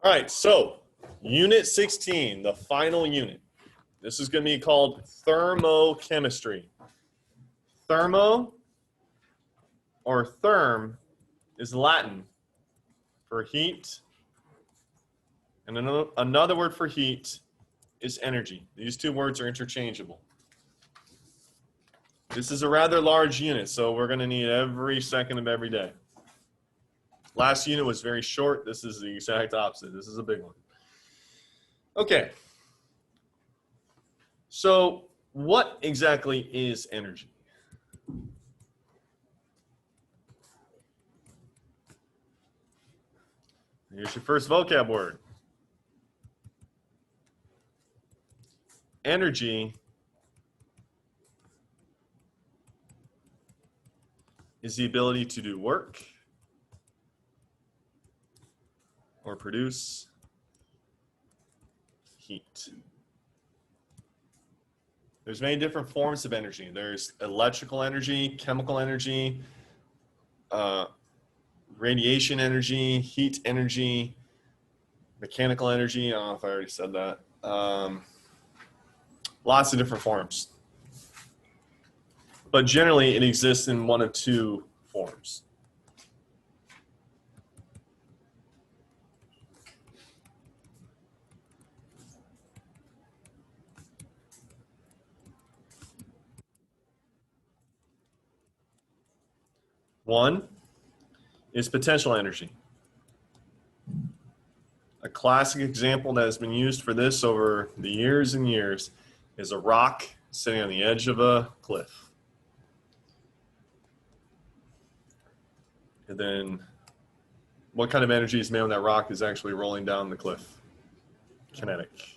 All right, so Unit 16, the final unit. This is going to be called thermochemistry. Thermo or therm is Latin for heat, and another word for heat is energy. These two words are interchangeable. This is a rather large unit, so we're going to need every second of every day. Last unit was very short. This is the exact opposite. This is a big one. Okay. So what exactly is energy? Here's your first vocab word. Energy is the ability to do work or produce heat. There's many different forms of energy. There's electrical energy, chemical energy, radiation energy, heat energy, mechanical energy. I don't know if I already said that. Lots of different forms. But generally, it exists in one of two forms. One is potential energy. A classic example that has been used for this over the years and years is a rock sitting on the edge of a cliff. And then what kind of energy is made when that rock is actually rolling down the cliff? Kinetic.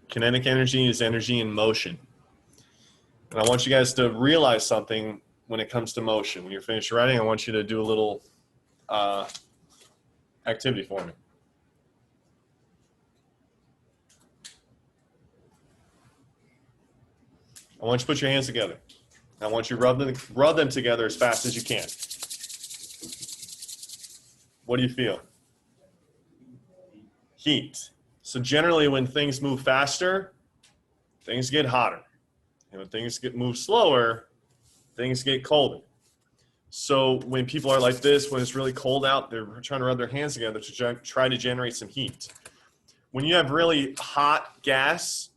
Kinetic energy is energy in motion. And I want you guys to realize something when it comes to motion. When you're finished writing, I want you to do a little activity for me. I want you to put your hands together. I want you to rub them together as fast as you can. What do you feel? Heat. So generally when things move faster, things get hotter. And when things move slower, things get colder. So when people are like this, when it's really cold out, they're trying to rub their hands together to try to generate some heat. When you have really hot gas,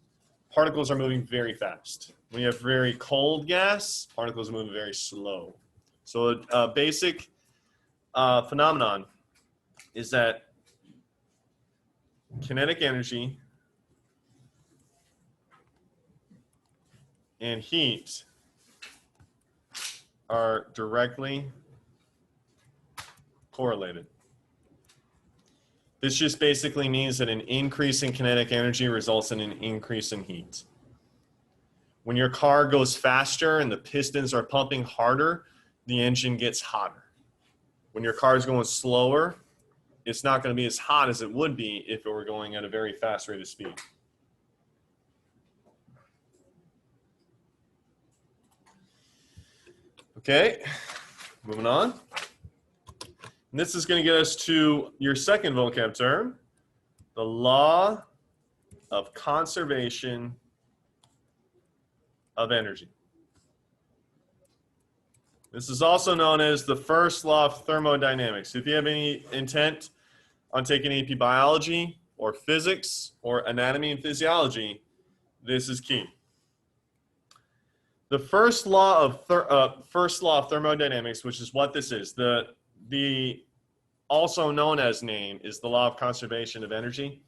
particles are moving very fast. When you have very cold gas, particles move very slow. So a basic phenomenon is that kinetic energy and heat are directly correlated. This just basically means that an increase in kinetic energy results in an increase in heat. When your car goes faster and the pistons are pumping harder, the engine gets hotter. When your car is going slower, it's not going to be as hot as it would be if it were going at a very fast rate of speed. Okay, moving on. And this is going to get us to your second vocab term, the law of conservation of energy. This is also known as the first law of thermodynamics. If you have any intent on taking AP biology or physics or anatomy and physiology, this is key. The first law of thermodynamics, which is what this is, the also known as name is the law of conservation of energy,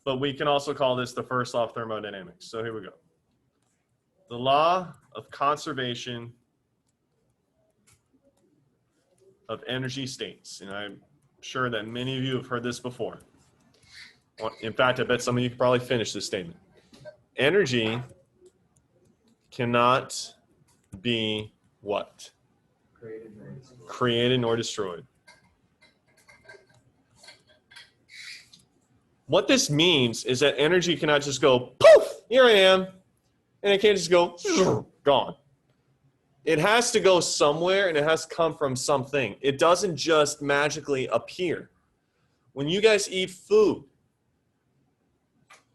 but we can also call this the first law of thermodynamics. So here we go. The law of conservation of energy states, and I'm sure that many of you have heard this before. In fact, I bet some of you could probably finish this statement. Energy cannot be what? Created nor destroyed. What this means is that energy cannot just go, poof, here I am, and it can't just go, gone. It has to go somewhere, and it has to come from something. It doesn't just magically appear. When you guys eat food,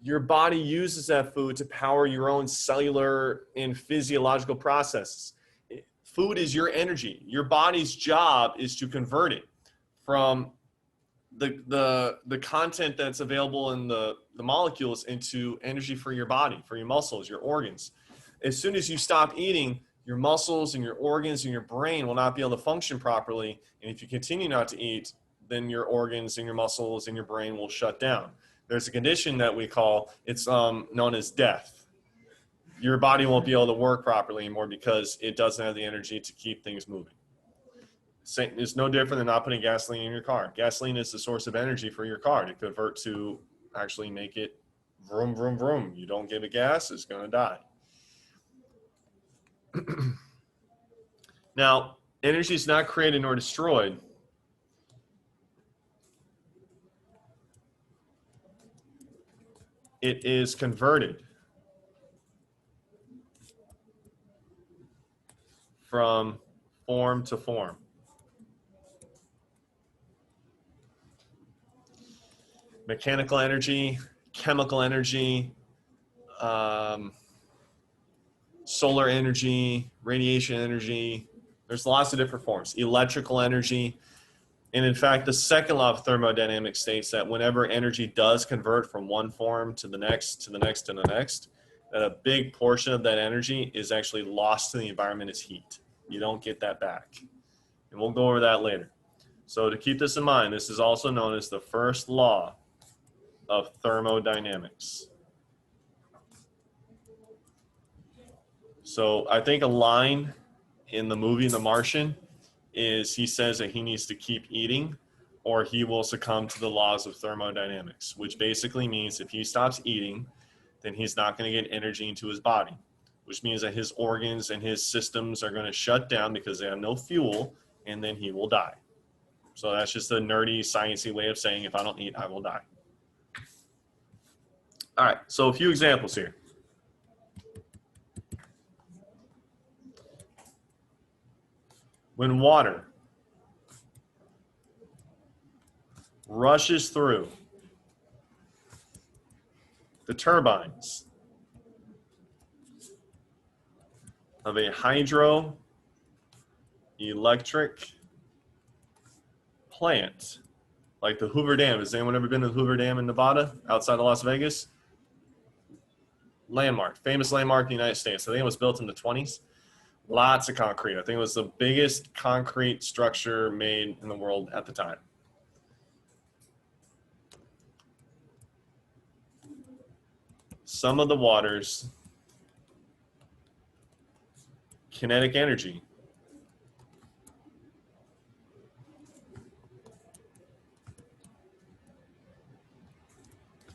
your body uses that food to power your own cellular and physiological processes. Food is your energy. Your body's job is to convert it from the content that's available in the molecules into energy for your body, for your muscles, your organs. As soon as you stop eating, your muscles and your organs and your brain will not be able to function properly. And if you continue not to eat, then your organs and your muscles and your brain will shut down. There's a condition that we call, it's known as death. Your body won't be able to work properly anymore because it doesn't have the energy to keep things moving. It's no different than not putting gasoline in your car. Gasoline is the source of energy for your car to convert to actually make it vroom, vroom, vroom. You don't give it gas, it's going to die. Now, energy is not created nor destroyed. It is converted from form to form. Mechanical energy, chemical energy, solar energy, radiation energy. There's lots of different forms. Electrical energy. And in fact, the second law of thermodynamics states that whenever energy does convert from one form to the next, to the next, to the next, that a big portion of that energy is actually lost to the environment as heat. You don't get that back. And we'll go over that later. So to keep this in mind, this is also known as the first law of thermodynamics. So I think a line in the movie The Martian is he says that he needs to keep eating or he will succumb to the laws of thermodynamics, which basically means if he stops eating, then he's not going to get energy into his body, which means that his organs and his systems are going to shut down because they have no fuel, and then he will die. So that's just a nerdy, sciencey way of saying if I don't eat, I will die. All right, so a few examples here. When water rushes through the turbines of a hydroelectric plant, like the Hoover Dam. Has anyone ever been to the Hoover Dam in Nevada, outside of Las Vegas? Landmark, famous landmark in the United States. I think it was built in the 20s. Lots of concrete. I think it was the biggest concrete structure made in the world at the time. Some of the water's kinetic energy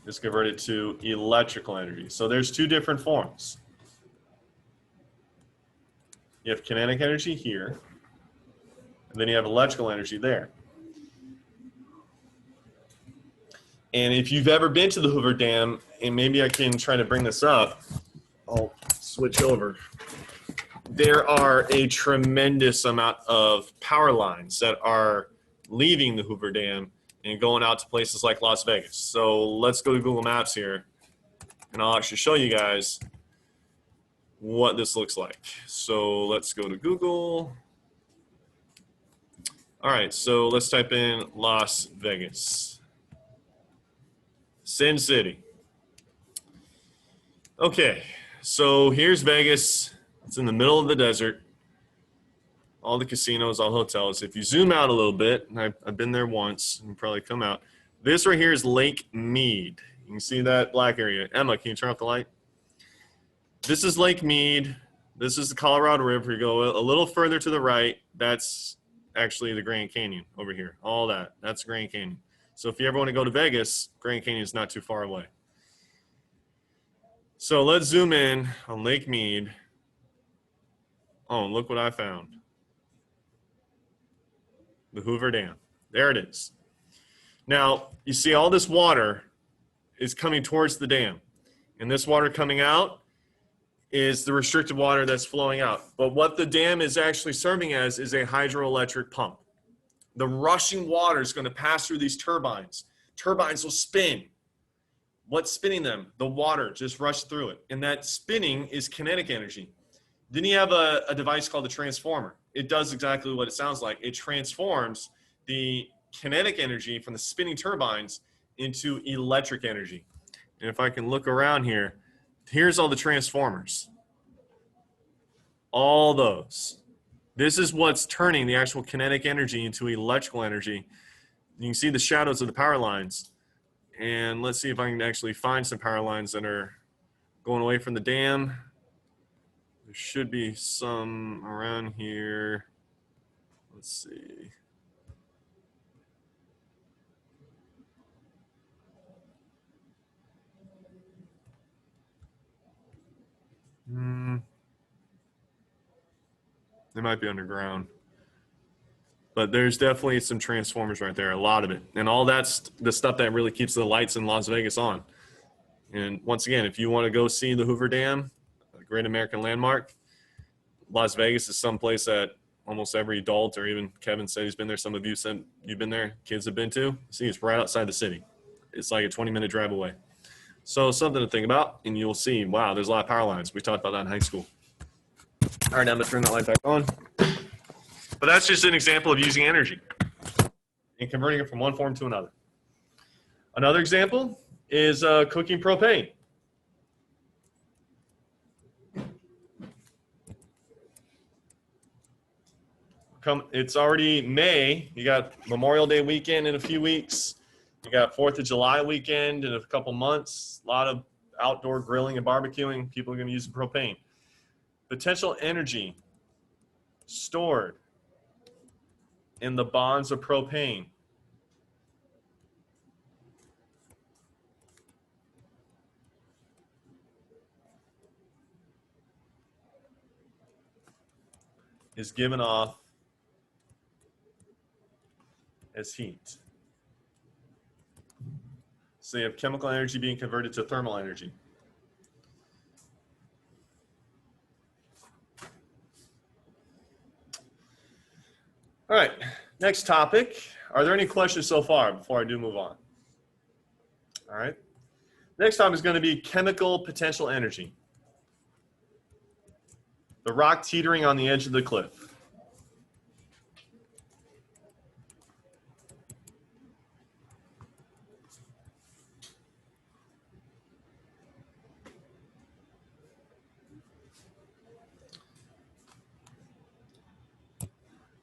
is converted to electrical energy. So there's two different forms. You have kinetic energy here, and then you have electrical energy there. And if you've ever been to the Hoover Dam, and maybe I can try to bring this up, I'll switch over. There are a tremendous amount of power lines that are leaving the Hoover Dam and going out to places like Las Vegas. So let's go to Google Maps here, and I'll actually show you guys what this looks like. So let's go to Google. All right, so let's type in Las Vegas. Sin City. Okay, so here's Vegas. It's in the middle of the desert. All the casinos, all hotels. If you zoom out a little bit, and I've been there once, and probably come out. This right here is Lake Mead. You can see that black area. Emma, can you turn off the light? This is Lake Mead. This is the Colorado River. You go a little further to the right, that's actually the Grand Canyon over here. All that, that's Grand Canyon. So if you ever want to go to Vegas, Grand Canyon is not too far away. So let's zoom in on Lake Mead. Oh, look what I found. The Hoover Dam. There it is. Now, you see all this water is coming towards the dam. And this water coming out, is the restricted water that's flowing out. But what the dam is actually serving as is a hydroelectric pump. The rushing water is going to pass through these turbines. Turbines will spin. What's spinning them? The water just rushed through it. And that spinning is kinetic energy. Then you have a device called the transformer. It does exactly what it sounds like. It transforms the kinetic energy from the spinning turbines into electric energy. And if I can look around here, here's all the transformers. All those. This is what's turning the actual kinetic energy into electrical energy. You can see the shadows of the power lines. And let's see if I can actually find some power lines that are going away from the dam. There should be some around here. Let's see. They might be underground. But there's definitely some transformers right there, a lot of it. And all that's the stuff that really keeps the lights in Las Vegas on. And once again, if you want to go see the Hoover Dam, a great American landmark, Las Vegas is someplace that almost every adult, or even Kevin said he's been there, some of you said you've been there, kids have been to. See, it's right outside the city. It's like a 20-minute drive away. So something to think about, and you'll see, wow, there's a lot of power lines. We talked about that in high school. All right, now I'm going to turn that light back on. But that's just an example of using energy and converting it from one form to another. Another example is cooking propane. It's already May. You got Memorial Day weekend in a few weeks. You got 4th of July weekend in a couple months. A lot of outdoor grilling and barbecuing. People are going to use propane. Potential energy stored in the bonds of propane is given off as heat. So you have chemical energy being converted to thermal energy. All right, next topic. Are there any questions so far before I do move on? All right. Next topic is going to be chemical potential energy. The rock teetering on the edge of the cliff.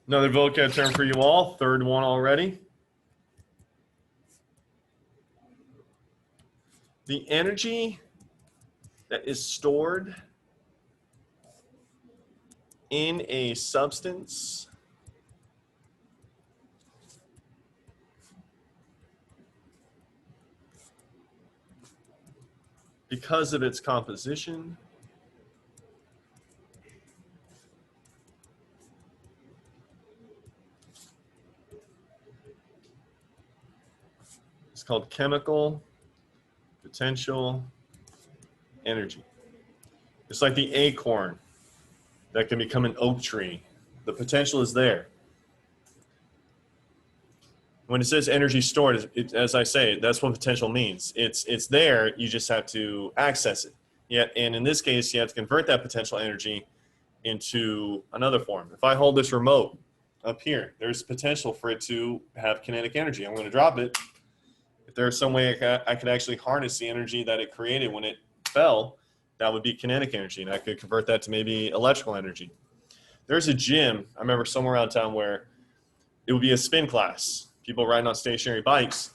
Another vocab term for you all, third one already. The energy that is stored in a substance because of its composition is called chemical potential energy. It's like the acorn that can become an oak tree. The potential is there. When it says energy stored, as I say, that's what potential means. It's there, you just have to access it. And in this case, you have to convert that potential energy into another form. If I hold this remote up here, there's potential for it to have kinetic energy. I'm going to drop it. If there's some way I could actually harness the energy that it created when it fell, that would be kinetic energy, and I could convert that to maybe electrical energy. There's a gym, I remember somewhere around town, where it would be a spin class, people riding on stationary bikes,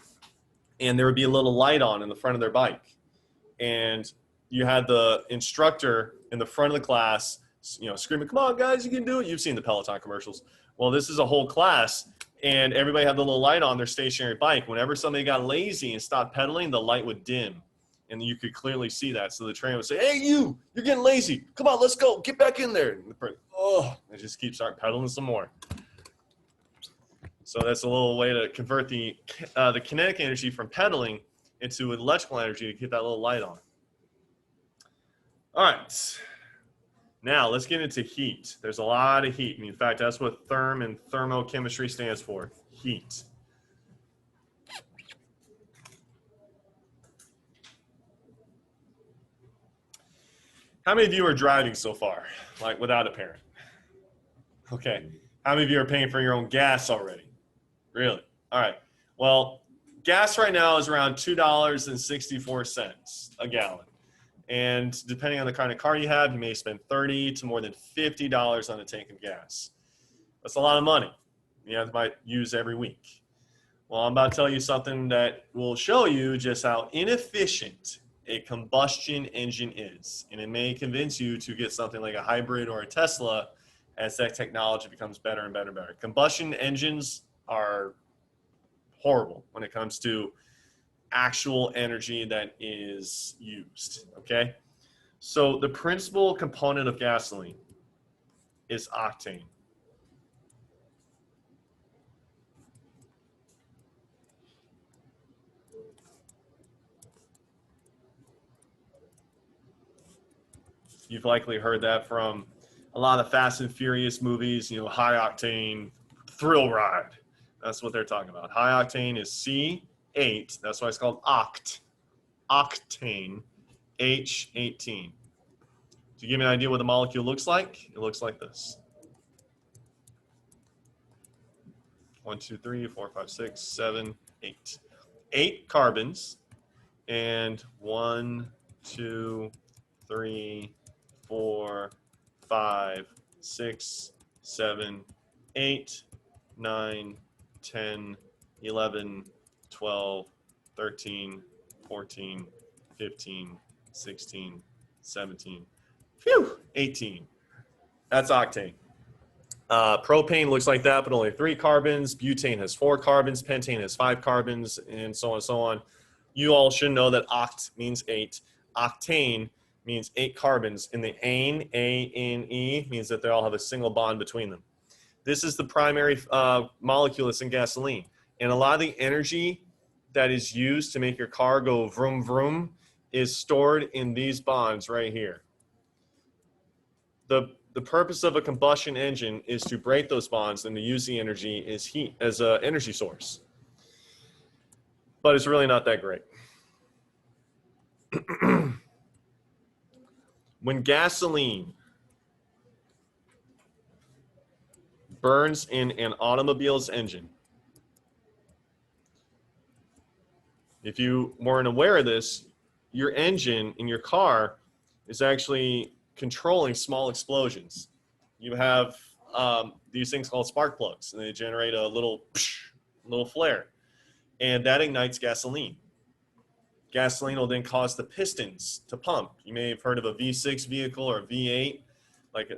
and there would be a little light on in the front of their bike. And you had the instructor in the front of the class, screaming, "Come on, guys, you can do it." You've seen the Peloton commercials. Well, this is a whole class, and everybody had the little light on their stationary bike. Whenever somebody got lazy and stopped pedaling, the light would dim. And you could clearly see that. So the trainer would say, "Hey, you're getting lazy. Come on, let's go. Get back in there." And the person, and just keep start pedaling some more. So that's a little way to convert the kinetic energy from pedaling into electrical energy to keep that little light on. All right, Now, let's get into heat. There's a lot of heat. In fact, that's what therm and thermochemistry stands for, heat. How many of you are driving so far, like without a parent? Okay. How many of you are paying for your own gas already? Really? All right. Well, gas right now is around $2.64 a gallon. And depending on the kind of car you have, you may spend $30 to more than $50 on a tank of gas. That's a lot of money you might use every week. Well, I'm about to tell you something that will show you just how inefficient a combustion engine is. And it may convince you to get something like a hybrid or a Tesla as that technology becomes better and better and better. Combustion engines are horrible when it comes to actual energy that is used, okay? So the principal component of gasoline is octane. You've likely heard that from a lot of Fast and Furious movies, you know, high octane thrill ride. That's what they're talking about. High octane is C8. That's why it's called octane, H18. To give you an idea what the molecule looks like, it looks like this. 1, 2, 3, 4, 5, 6, 7, 8. 8 carbons, and 1, 2, 3, 4, 5, 6, 7, 8, 9, 10, 11, 12, 13, 14, 15, 16, 17, 18. That's octane. Propane looks like that, but only 3 carbons. Butane has 4 carbons. Pentane has 5 carbons, and so on and so on. You all should know that oct means 8. Octane means 8 carbons, and the ane, A-N-E, means that they all have a single bond between them. This is the primary molecule that's in gasoline. And a lot of the energy that is used to make your car go vroom vroom is stored in these bonds right here. The purpose of a combustion engine is to break those bonds and to use the energy as heat, as an energy source. But it's really not that great. When gasoline burns in an automobile's engine, if you weren't aware of this, your engine in your car is actually controlling small explosions. You have these things called spark plugs, and they generate a little flare, and that ignites gasoline. Gasoline will then cause the pistons to pump. You may have heard of a V6 vehicle or a V8, like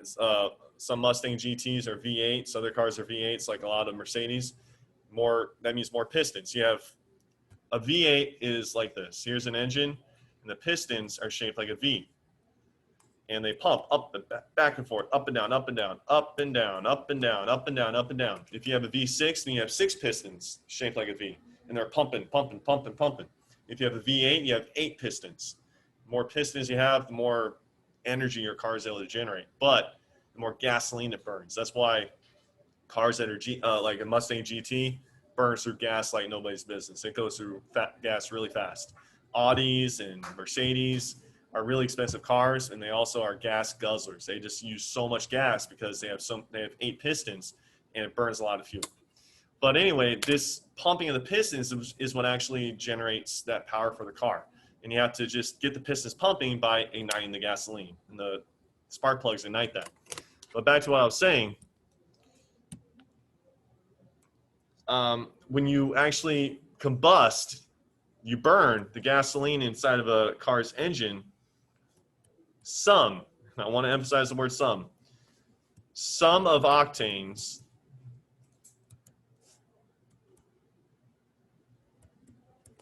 some Mustang GTs are V8s, other cars are V8s, like a lot of Mercedes. That means more pistons. You have a V8 is like this. Here's an engine, and the pistons are shaped like a V. And they pump up and back and forth, up and down, up and down, up and down, up and down, up and down, up and down. If you have a V6, then you have 6 pistons shaped like a V, and they're pumping, pumping, pumping, pumping. If you have a V8, you have 8 pistons. The more pistons you have, the more energy your car is able to generate, but the more gasoline it burns. That's why cars that are like a Mustang GT burns through gas like nobody's business. It goes through gas really fast. Audis and Mercedes are really expensive cars, and they also are gas guzzlers. They just use so much gas because they have 8 pistons, and it burns a lot of fuel. But anyway, this pumping of the pistons is what actually generates that power for the car. And you have to just get the pistons pumping by igniting the gasoline, and the spark plugs ignite that. But back to what I was saying, when you actually combust, you burn the gasoline inside of a car's engine, I want to emphasize the word some of octanes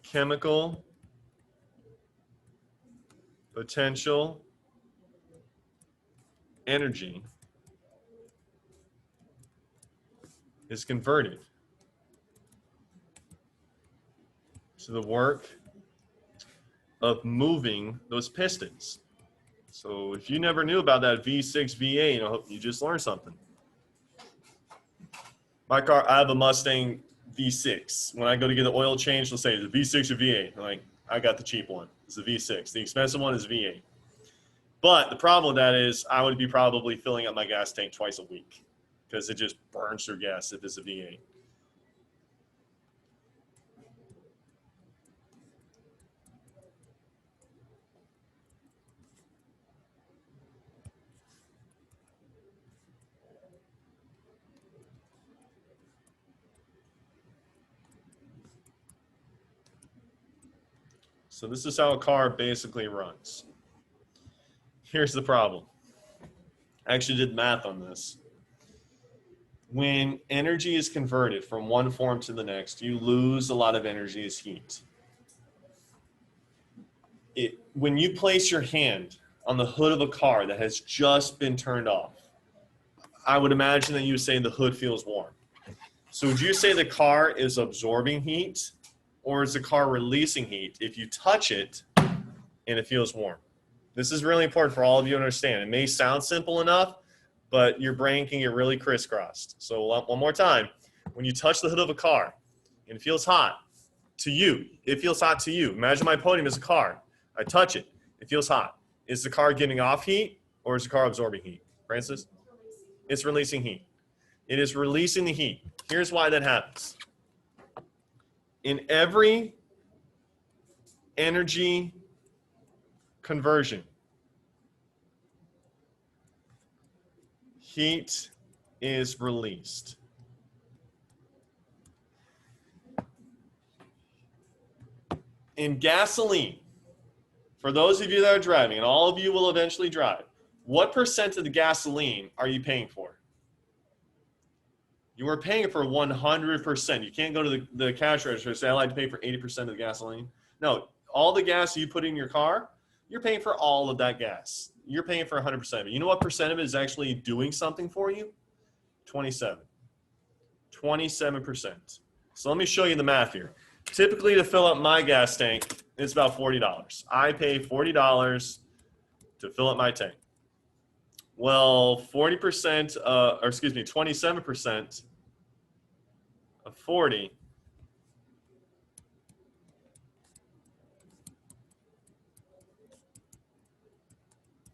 chemical potential energy is converted to the work of moving those pistons. So if you never knew about that V6, V8, I hope you just learned something. My car, I have a Mustang V6. When I go to get the oil change, they'll say, is it V6 or V8? I'm like, I got the cheap one. It's a V6. The expensive one is V8. But the problem with that is I would be probably filling up my gas tank twice a week because it just burns through gas if it's a V8. So this is how a car basically runs. Here's the problem. I actually did math on this. When energy is converted from one form to the next, you lose a lot of energy as heat. When you place your hand on the hood of a car that has just been turned off, I would imagine that you would say the hood feels warm. So would you say the car is absorbing heat, or is the car releasing heat if you touch it and it feels warm? This is really important for all of you to understand. It may sound simple enough, but your brain can get really crisscrossed. So one more time. When you touch the hood of a car and it feels hot to you, it feels hot to you. Imagine my podium is a car. I touch it. It feels hot. Is the car getting off heat, or is the car absorbing heat? Francis? It's releasing heat. It is releasing the heat. Here's why that happens. In every energy conversion, heat is released. In gasoline, for those of you that are driving, and all of you will eventually drive, what percent of the gasoline are you paying for? You are paying for 100%. You can't go to the cash register and say, I'd like to pay for 80% of the gasoline. No, all the gas you put in your car, you're paying for all of that gas. You're paying for 100% of it. You know what percent of it is actually doing something for you? 27%. So let me show you the math here. Typically, to fill up my gas tank, it's about $40. I pay $40 to fill up my tank. Well, 27% of 40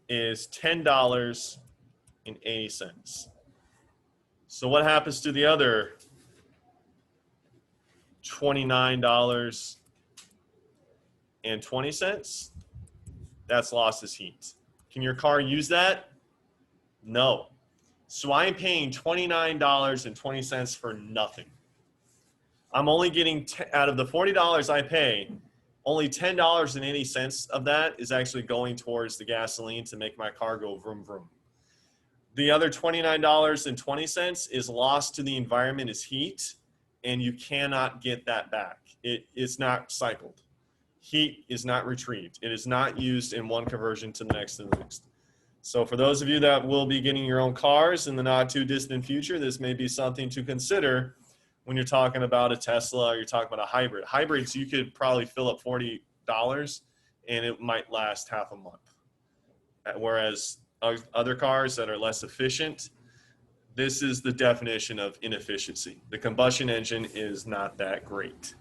is $10.80. So what happens to the other $29.20? That's lost as heat. Can your car use that? No. So I'm paying $29.20 for nothing. I'm only getting, out of the $40 I pay, only $10.80 of that is actually going towards the gasoline to make my car go vroom, vroom. The other $29.20 is lost to the environment as heat, and you cannot get that back. It's not cycled. Heat is not retrieved. It is not used in one conversion to the next and the next. So for those of you that will be getting your own cars in the not too distant future, this may be something to consider when you're talking about a Tesla or you're talking about a hybrid. Hybrids, you could probably fill up $40 and it might last half a month. Whereas other cars that are less efficient, this is the definition of inefficiency. The combustion engine is not that great.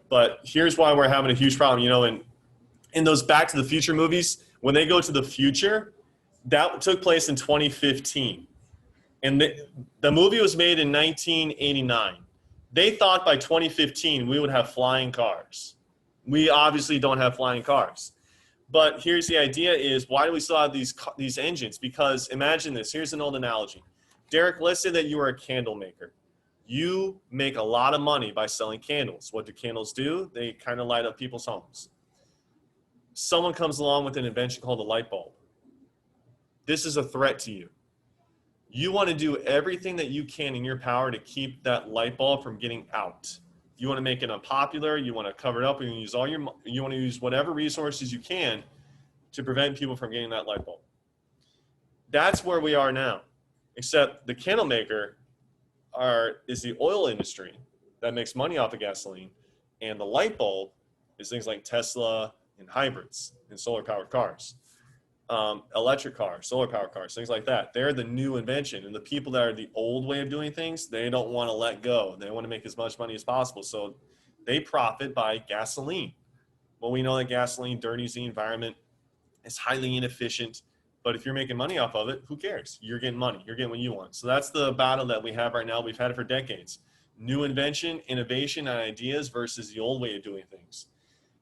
But here's why we're having a huge problem. You know, in those Back to the Future movies, when they go to the future, that took place in 2015. And the movie was made in 1989. They thought by 2015 we would have flying cars. We obviously don't have flying cars. But here's the idea is, why do we still have these engines? Because imagine this. Here's an old analogy. Derek, let's say that you are a candle maker. You make a lot of money by selling candles. What do candles do? They kind of light up people's homes. Someone comes along with an invention called a light bulb. This is a threat to you. You want to do everything that you can in your power to keep that light bulb from getting out. You want to make it unpopular. You want to cover it up. And you want to use whatever resources you can to prevent people from getting that light bulb. That's where we are now. Except the candle maker is the oil industry that makes money off of gasoline, and the light bulb is things like Tesla and hybrids and solar-powered cars. electric cars, solar power cars, things like that. They're the new invention. And the people that are the old way of doing things, they don't want to let go. They want to make as much money as possible. So they profit by gasoline. Well, we know that gasoline dirties the environment. It's highly inefficient. But if you're making money off of it, who cares? You're getting money. You're getting what you want. So that's the battle that we have right now. We've had it for decades. New invention, innovation, and ideas versus the old way of doing things.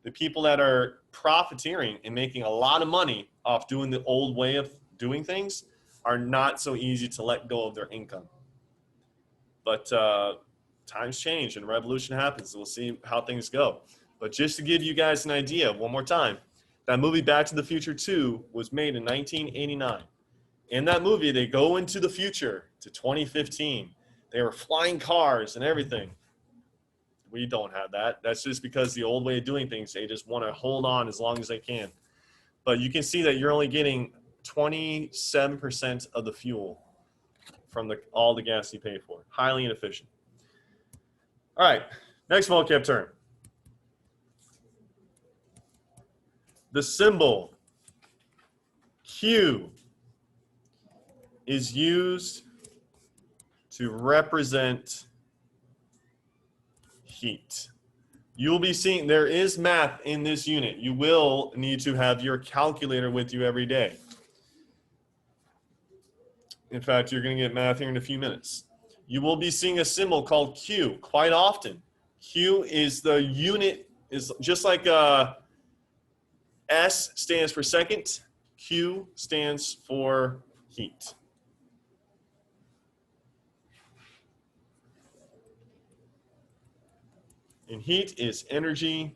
The people that are profiteering and making a lot of money off doing the old way of doing things are not so easy to let go of their income. But times change and revolution happens. We'll see how things go. But just to give you guys an idea, one more time, that movie Back to the Future 2 was made in 1989. In that movie, they go into the future to 2015. They were flying cars and everything. We don't have that. That's just because the old way of doing things, they just want to hold on as long as they can. But you can see that you're only getting 27% of the fuel from all the gas you pay for. Highly inefficient. All right, next vocab term. The symbol Q is used to represent heat. You'll be seeing there is math in this unit. You will need to have your calculator with you every day. In fact, you're going to get math here in a few minutes. You will be seeing a symbol called Q quite often. Q is the unit, is just like S stands for second, Q stands for heat. And heat is energy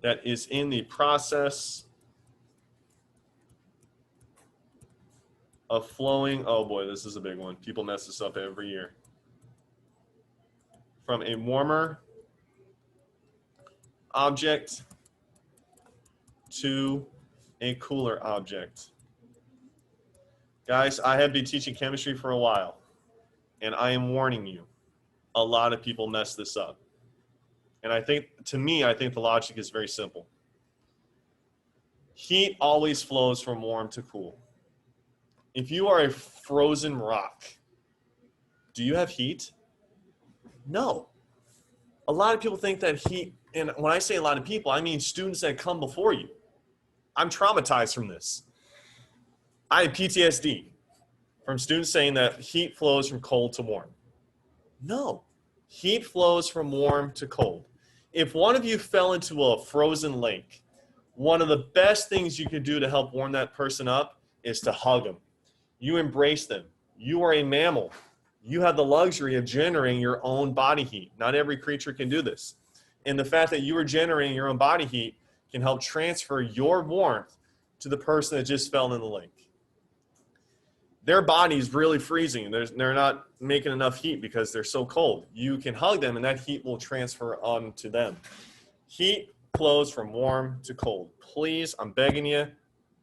that is in the process of flowing. Oh boy, this is a big one. People mess this up every year. From a warmer object to a cooler object. Guys, I have been teaching chemistry for a while, and I am warning you, a lot of people mess this up. And I think the logic is very simple. Heat always flows from warm to cool. If you are a frozen rock, do you have heat? No. A lot of people think that heat, and when I say a lot of people, I mean students that come before you. I'm traumatized from this. I have PTSD from students saying that heat flows from cold to warm. No, heat flows from warm to cold. If one of you fell into a frozen lake, one of the best things you could do to help warm that person up is to hug them. You embrace them. You are a mammal. You have the luxury of generating your own body heat. Not every creature can do this. And the fact that you are generating your own body heat can help transfer your warmth to the person that just fell in the lake. Their body's really freezing. They're not making enough heat because they're so cold. You can hug them and that heat will transfer on to them. Heat flows from warm to cold. Please, I'm begging you,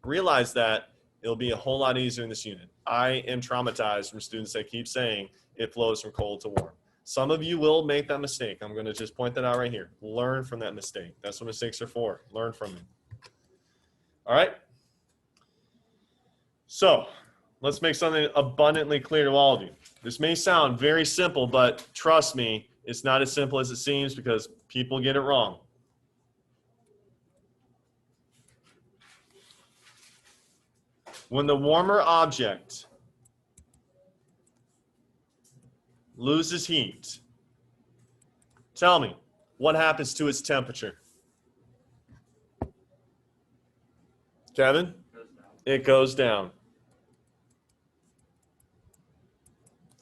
realize that. It'll be a whole lot easier in this unit. I am traumatized from students that keep saying it flows from cold to warm. Some of you will make that mistake. I'm going to just point that out right here. Learn from that mistake. That's what mistakes are for. Learn from it. All right? So let's make something abundantly clear to all of you. This may sound very simple, but trust me, it's not as simple as it seems because people get it wrong. When the warmer object loses heat, tell me, what happens to its temperature? Kevin? It goes down.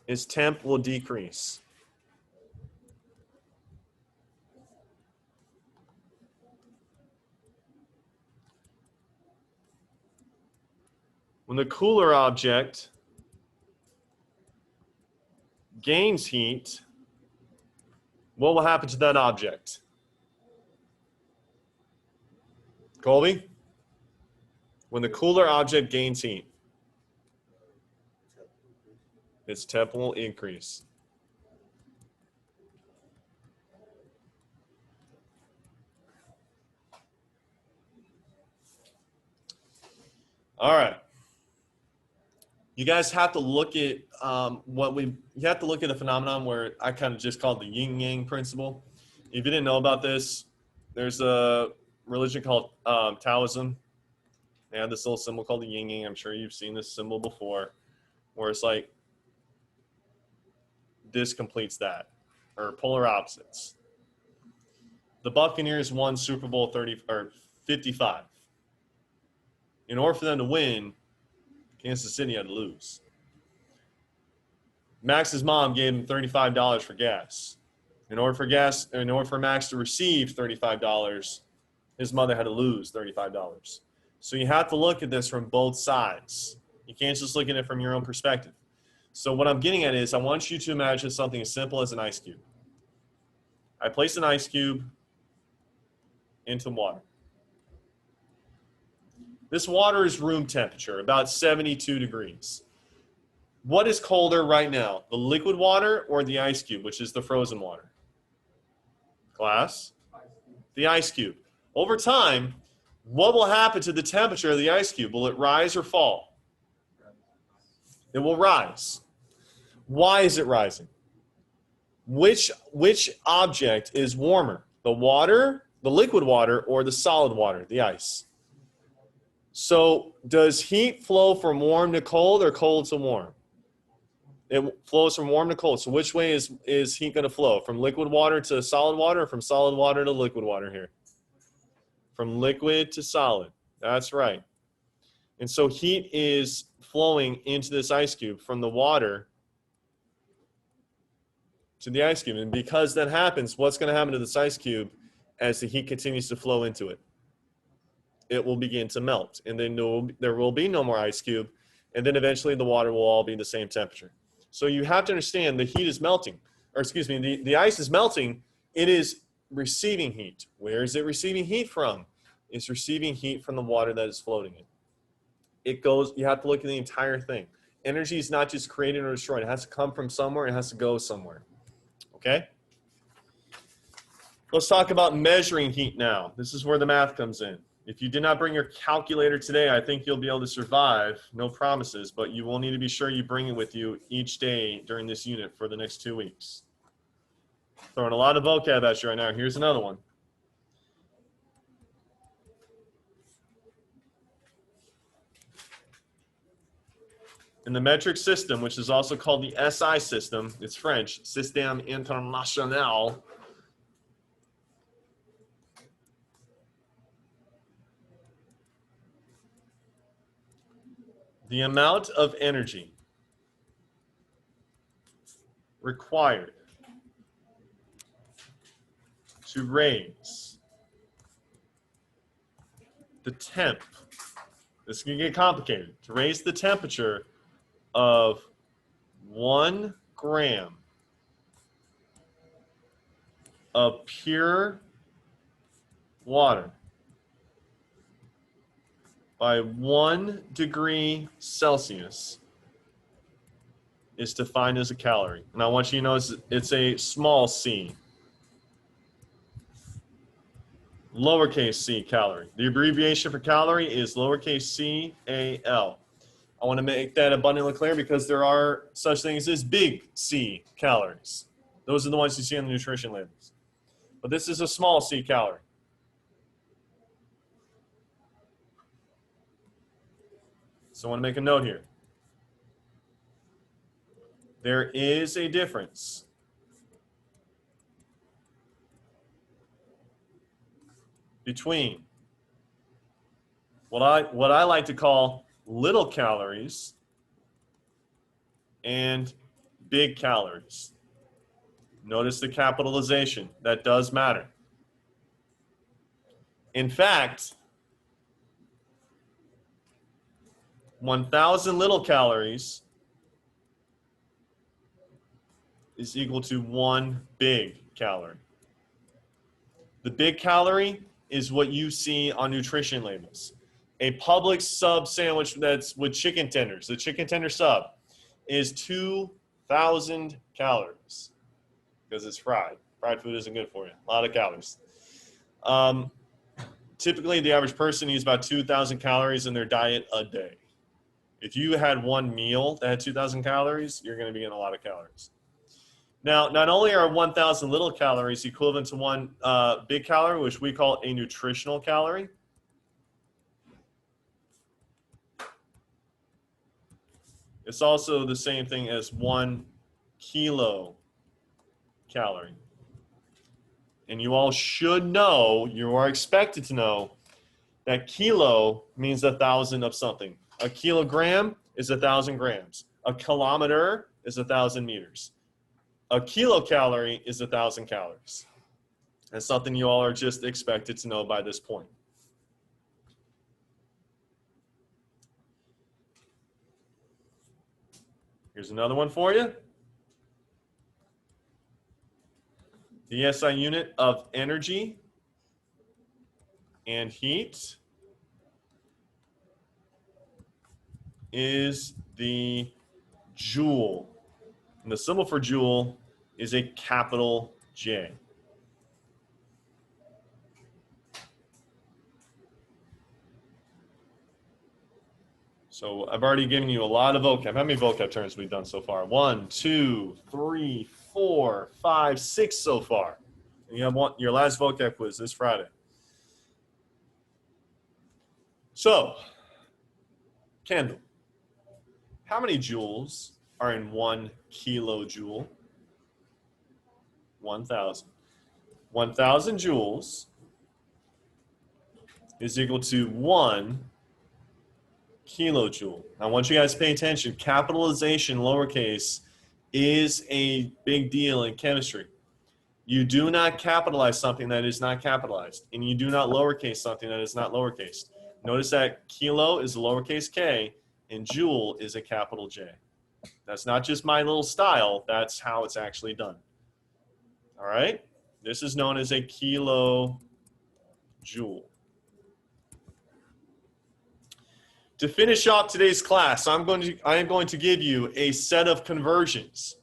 Its temp will decrease. When the cooler object gains heat, what will happen to that object? Colby? When the cooler object gains heat, its temp will increase. All right. You guys have to look at you have to look at a phenomenon where I kind of just call it the yin yang principle. If you didn't know about this, there's a religion called Taoism. They have this little symbol called the yin yang. I'm sure you've seen this symbol before, where it's like this completes that, or polar opposites. The Buccaneers won Super Bowl 55. In order for them to win, Kansas City had to lose. Max's mom gave him $35 for gas. In order for Max to receive $35, his mother had to lose $35. So you have to look at this from both sides. You can't just look at it from your own perspective. So what I'm getting at is I want you to imagine something as simple as an ice cube. I place an ice cube into water. This water is room temperature, about 72 degrees. What is colder right now, the liquid water or the ice cube, which is the frozen water? Class? The ice cube. Over time, what will happen to the temperature of the ice cube? Will it rise or fall? It will rise. Why is it rising? Which object is warmer? The water, the liquid water, or the solid water, the ice? So does heat flow from warm to cold or cold to warm? It flows from warm to cold. So which way is heat going to flow? From liquid water to solid water, or from solid water to liquid water here? From liquid to solid. That's right. And so heat is flowing into this ice cube from the water to the ice cube. And because that happens, what's going to happen to this ice cube as the heat continues to flow into it? It will begin to melt. And then there will be no more ice cube. And then eventually the water will all be the same temperature. So you have to understand the heat is melting. Or excuse me, the ice is melting. It is receiving heat. Where is it receiving heat from? It's receiving heat from the water that is floating in. It goes, you have to look at the entire thing. Energy is not just created or destroyed. It has to come from somewhere. It has to go somewhere. Okay? Let's talk about measuring heat now. This is where the math comes in. If you did not bring your calculator today, I think you'll be able to survive. No promises, but you will need to be sure you bring it with you each day during this unit for the next 2 weeks. Throwing a lot of vocab at you right now. Here's another one. In the metric system, which is also called the SI system, it's French, Système International. The amount of energy required to raise the temp, this can get complicated, to raise the temperature of 1 gram of pure water by 1 degree Celsius is defined as a calorie. And I want you to know it's a small c. Lowercase c calorie. The abbreviation for calorie is lowercase c a-l. I want to make that abundantly clear because there are such things as big C calories. Those are the ones you see on the nutrition labels. But this is a small c calorie. So I want to make a note here. There is a difference between what I like to call little calories and big calories. Notice the capitalization. That does matter. In fact, 1,000 little calories is equal to 1 big calorie. The big calorie is what you see on nutrition labels. A Publix sub sandwich that's with chicken tenders, the chicken tender sub, is 2,000 calories because it's fried. Fried food isn't good for you. A lot of calories. typically the average person eats about 2,000 calories in their diet a day. If you had one meal that had 2,000 calories, you're going to be getting a lot of calories. Now, not only are 1,000 little calories equivalent to one big calorie, which we call a nutritional calorie, it's also the same thing as 1 kilocalorie. And you all should know, you are expected to know, that kilo means 1,000 of something. A kilogram is 1,000 grams. A kilometer is 1,000 meters. A kilocalorie is 1,000 calories. That's something you all are just expected to know by this point. Here's another one for you. The SI unit of energy and heat is the joule. And the symbol for joule is a capital J. So I've already given you a lot of vocab. How many vocab terms have we done so far? 1, 2, 3, 4, 5, 6 so far. And you have your last vocab quiz this Friday. So, candle. How many joules are in 1 kilojoule? 1,000. 1,000 joules is equal to 1 kilojoule. Now, I want you guys to pay attention. Capitalization, lowercase, is a big deal in chemistry. You do not capitalize something that is not capitalized, and you do not lowercase something that is not lowercase. Notice that kilo is a lowercase k, and joule is a capital J. That's not just my little style. That's how it's actually done. All right? This is known as a kilojoule. To finish off today's class, I am going to give you a set of conversions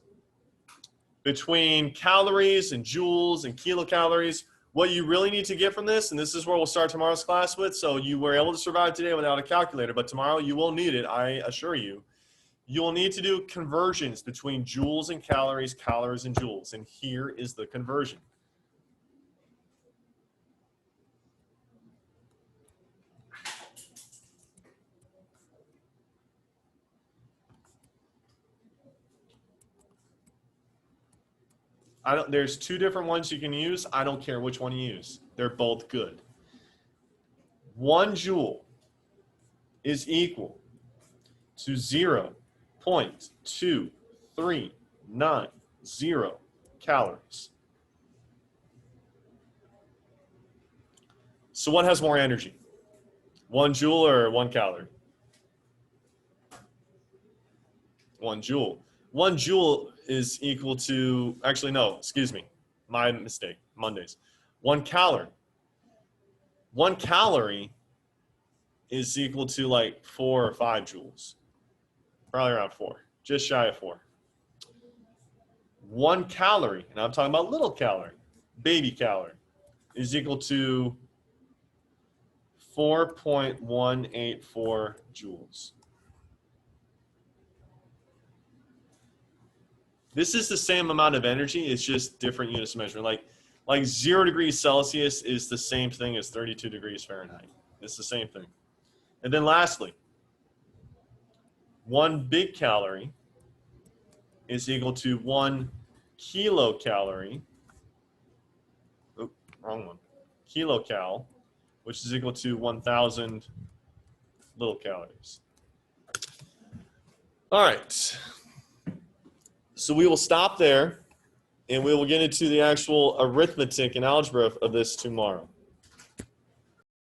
between calories and joules and kilocalories. What you really need to get from this, and this is where we'll start tomorrow's class with, so you were able to survive today without a calculator, but tomorrow you will need it, I assure you. You will need to do conversions between joules and calories, calories and joules, and here is the conversion. There's 2 different ones you can use. I don't care which one you use. They're both good. 1 joule is equal to 0.2390 calories. So what has more energy? 1 joule or 1 calorie? 1 joule. 1 joule is equal to, actually no, excuse me, my mistake, Mondays. 1 calorie. 1 calorie is equal to like 4 or 5 joules. Probably around 4, just shy of 4. 1 calorie, and I'm talking about little calorie, baby calorie, is equal to 4.184 joules. This is the same amount of energy, it's just different units of measurement. Like 0 degrees Celsius is the same thing as 32 degrees Fahrenheit. It's the same thing. And then lastly, 1 big calorie is equal to 1 kilocalorie. Oop, wrong one. Kilocal, which is equal to 1,000 little calories. All right. So we will stop there, and we will get into the actual arithmetic and algebra of this tomorrow.